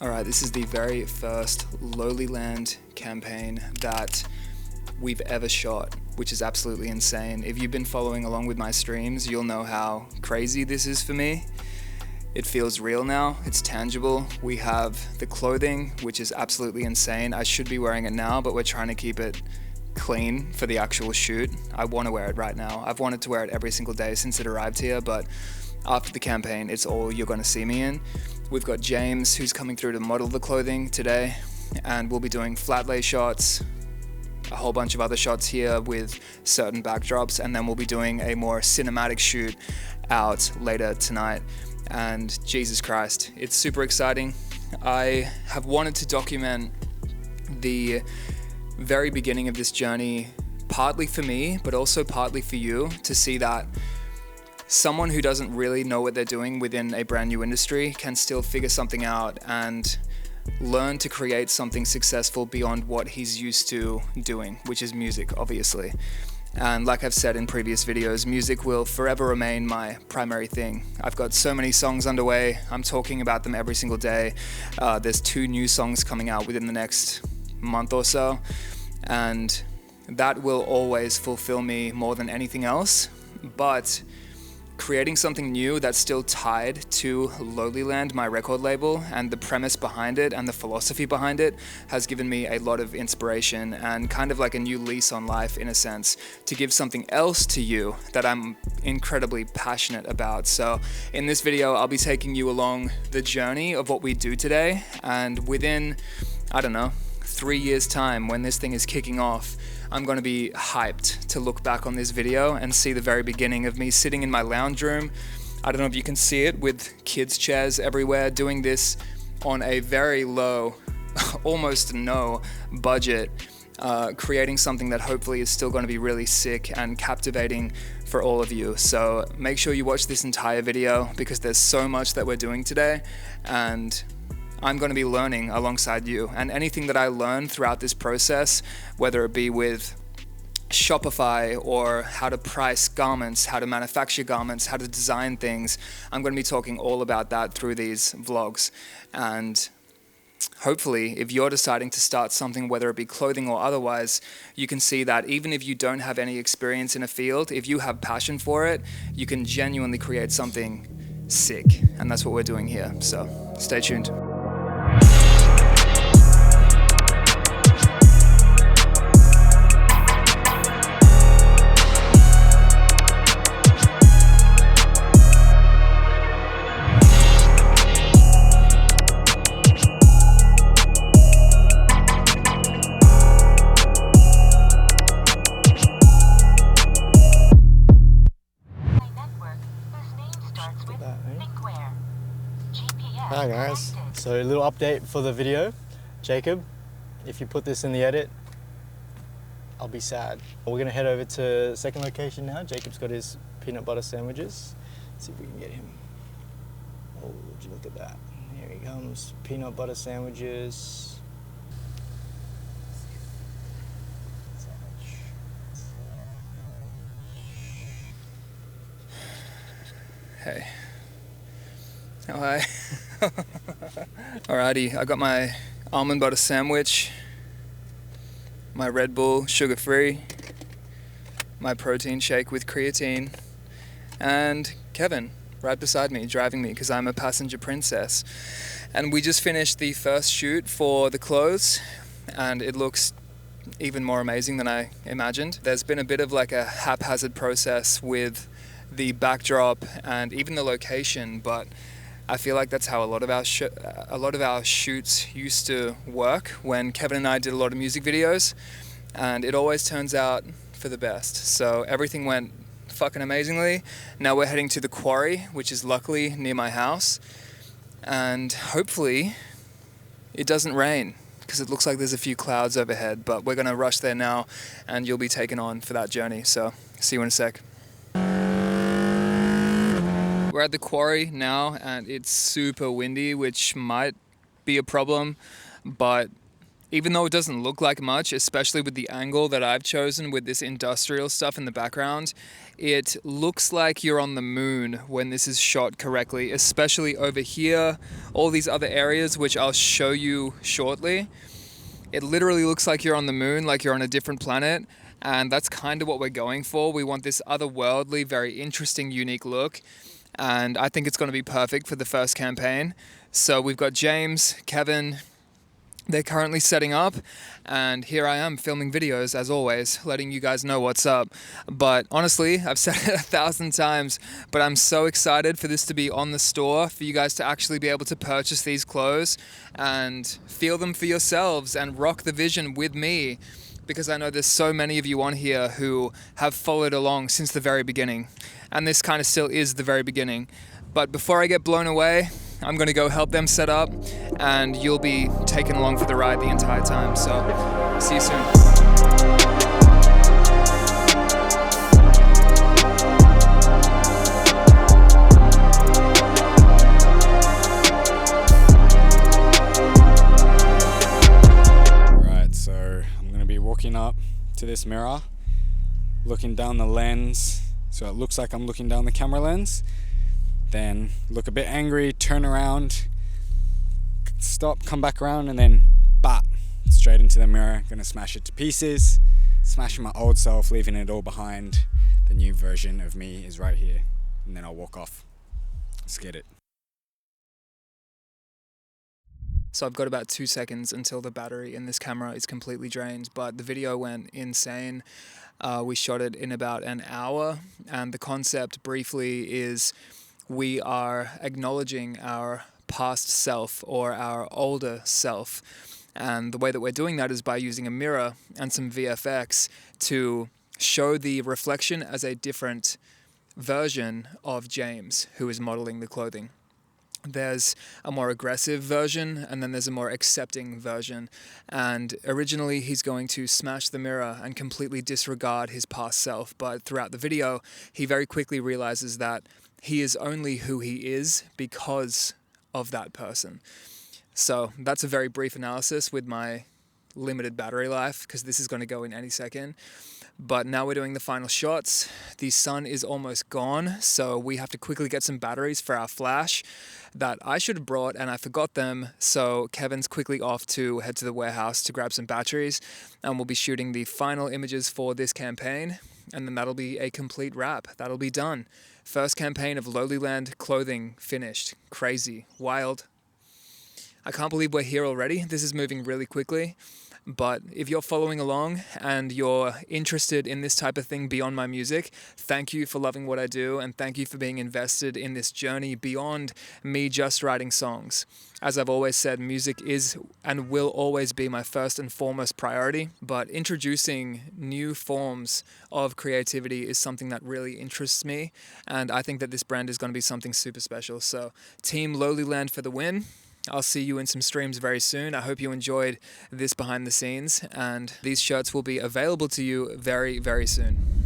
Alright, this is the very first Lowlyland campaign that we've ever shot, which is absolutely insane. If you've been following along with my streams, you'll know how crazy this is for me. It feels real now, it's tangible. We have the clothing, which is absolutely insane. I should be wearing it now, but we're trying to keep it clean for the actual shoot. I want to wear it right now. I've wanted to wear it every single day since it arrived here, but after the campaign, it's all you're going to see me in. We've got James, who's coming through to model the clothing today, and we'll be doing flat lay shots, a whole bunch of other shots here with certain backdrops, and then we'll be doing a more cinematic shoot out later tonight. And Jesus Christ, it's super exciting. I have wanted to document the very beginning of this journey, partly for me, but also partly for you, to see that someone who doesn't really know what they're doing within a brand new industry can still figure something out and learn to create something successful beyond what he's used to doing, which is music, obviously. And like I've said in previous videos, music will forever remain my primary thing. I've got so many songs underway. I'm talking about them every single day. There's 2 new songs coming out within the next month or so, and that will always fulfill me more than anything else. But creating something new that's still tied to Lowlyland, my record label, and the premise behind it and the philosophy behind it has given me a lot of inspiration and kind of like a new lease on life, in a sense, to give something else to you that I'm incredibly passionate about. So in this video, I'll be taking you along the journey of what we do today, and within, I don't know, 3 years time, when this thing is kicking off, I'm going to be hyped to look back on this video and see the very beginning of me sitting in my lounge room. I don't know if you can see it, with kids' chairs everywhere, doing this on a very low, almost no budget, creating something that hopefully is still going to be really sick and captivating for all of you. So make sure you watch this entire video, because there's so much that we're doing today, and I'm going to be learning alongside you. And anything that I learn throughout this process, whether it be with Shopify or how to price garments, how to manufacture garments, how to design things, I'm going to be talking all about that through these vlogs. And hopefully, if you're deciding to start something, whether it be clothing or otherwise, you can see that even if you don't have any experience in a field, if you have passion for it, you can genuinely create something sick. And that's what we're doing here. So stay tuned. Hi guys, so a little update for the video. Jacob, if you put this in the edit, I'll be sad. We're gonna head over to the second location now. Jacob's got his peanut butter sandwiches. Let's see if we can get him. Oh, would you look at that? Here he comes, peanut butter sandwiches. Hey. Oh, hi. Alrighty, I got my almond butter sandwich, my Red Bull sugar-free, my protein shake with creatine, and Kevin right beside me, driving me, because I'm a passenger princess. And we just finished the first shoot for the clothes, and it looks even more amazing than I imagined. There's been a bit of like a haphazard process with the backdrop and even the location, but I feel like that's how a lot of our shoots used to work when Kevin and I did a lot of music videos, and it always turns out for the best. So everything went fucking amazingly. Now we're heading to the quarry, which is luckily near my house, and hopefully it doesn't rain, because it looks like there's a few clouds overhead, but we're gonna rush there now and you'll be taken on for that journey. So see you in a sec. We're at the quarry now, and it's super windy, which might be a problem, but Even though it doesn't look like much, especially with the angle that I've chosen with this industrial stuff in the background, it looks like you're on the moon when this is shot correctly, especially over here, all these other areas, which I'll show you shortly. It literally looks like you're on the moon, like you're on a different planet, and that's kind of what we're going for. We want this otherworldly, very interesting, unique look, and I think it's going to be perfect for the first campaign. So we've got James, Kevin. They're currently setting up, and here I am filming videos as always, letting you guys know what's up. But honestly, I've said it 1,000 times, but I'm so excited for this to be on the store, for you guys to actually be able to purchase these clothes and feel them for yourselves and rock the vision with me, because I know there's so many of you on here who have followed along since the very beginning, and this kind of still is the very beginning. But before I get blown away, I'm going to go help them set up, and you'll be taken along for the ride the entire time. So, see you soon. Right, so I'm going to be walking up to this mirror, looking down the lens, so it looks like I'm looking down the camera lens. Then look a bit angry, turn around, stop, come back around, and then bat straight into the mirror. Gonna smash it to pieces, smashing my old self, leaving it all behind. The new version of me is right here, and then I'll walk off. Let's get it. So I've got about 2 seconds until the battery in this camera is completely drained, but the video went insane. We shot it in about an hour, and the concept briefly is we are acknowledging our past self or our older self. And the way that we're doing that is by using a mirror and some VFX to show the reflection as a different version of James, who is modeling the clothing. There's a more aggressive version, and then there's a more accepting version. And originally he's going to smash the mirror and completely disregard his past self, but throughout the video he very quickly realizes that he is only who he is because of that person. So that's a very brief analysis with my limited battery life, because this is going to go in any second. But now we're doing the final shots. The sun is almost gone, so we have to quickly get some batteries for our flash that I should have brought, and I forgot them. So Kevin's quickly off to head to the warehouse to grab some batteries, and we'll be shooting the final images for this campaign, and then that'll be a complete wrap. That'll be done. First campaign of Lowlyland clothing finished. Crazy, wild. I can't believe we're here already. This is moving really quickly. But if you're following along and you're interested in this type of thing beyond my music, thank you for loving what I do, and thank you for being invested in this journey beyond me just writing songs. As I've always said, music is and will always be my first and foremost priority, but introducing new forms of creativity is something that really interests me, and I think that this brand is going to be something super special. So, Team Lowlyland for the win. I'll see you in some streams very soon. I hope you enjoyed this behind the scenes, and these shirts will be available to you very, very soon.